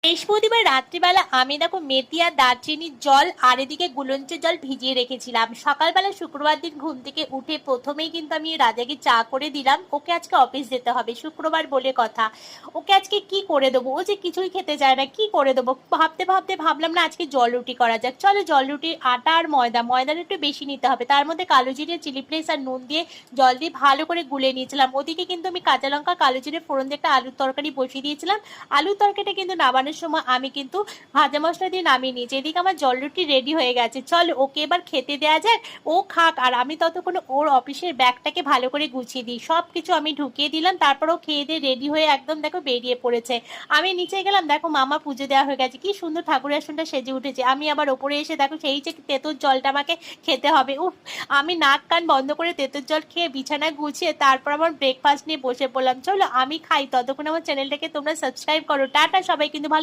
বৃহস্পতিবার রাত্রিবেলা আমি দেখো মেথি আর দারচিনির জল আর এদিকে গুলঞ্চের জল ভিজিয়ে রেখেছিলাম। সকালবেলা শুক্রবার দিন ঘুম থেকে উঠে প্রথমেই কিন্তু আমি রাজাকে চা করে দিলাম। ওকে আজকে অফিস যেতে হবে, শুক্রবার বলে কথা। ওকে আজকে কি করে দেবো, ও যে কিছুই খেতে চায় না, কি করে দেবো ভাবতে ভাবতে ভাবলাম না আজকে জল রুটি করা যাক। চলো জল রুটি আটা আর ময়দাটা একটু বেশি নিতে হবে, তার মধ্যে কালো জিরে, চিলি ফ্লেক্স আর নুন দিয়ে জল দিয়ে ভালো করে গুলে নিয়েছিলাম। ওদিকে কিন্তু আমি কাঁচা লঙ্কা, কালো জিরে ফোড়ন দিয়ে একটা আলুর তরকারি বসিয়ে দিয়েছিলাম। আলুর তরকারিটা কিন্তু নামানোর সময় আমি কিন্তু ভাজা মশলা দিয়ে নামিয়ে নিয়েছি। এদিকে আমার জল রুটি রেডি হয়ে গেছে, চল ওকে এবার খেতে দেওয়া যাক। ও খাক আর আমি ততক্ষণ ওর অফিসের ব্যাগটাকে ভালো করে গুছিয়ে দিই। সব কিছু আমি ঢুকিয়ে দিলাম, তারপর ও খেয়ে দিয়ে রেডি হয়ে একদম দেখো বেরিয়ে পড়েছে। আমি নিচে গেলাম, দেখো মামা পুজো দেওয়া হয়ে গেছে, কি সুন্দর ঠাকুর আসনটা সেজে উঠেছে। আমি আবার ওপরে এসে দেখো সেই যে তেঁতুল জলটা আমাকে খেতে হবে। উফ, আমি নাক কান বন্ধ করে তেঁতুল জল খেয়ে বিছানা গুছিয়ে তারপর আমার ব্রেকফাস্ট নিয়ে বসে পড়লাম। চলো আমি খাই, ততক্ষণ আমার চ্যানেলটাকে তোমরা সাবস্ক্রাইব করো। টাটা, সবাই কিন্তু ভালো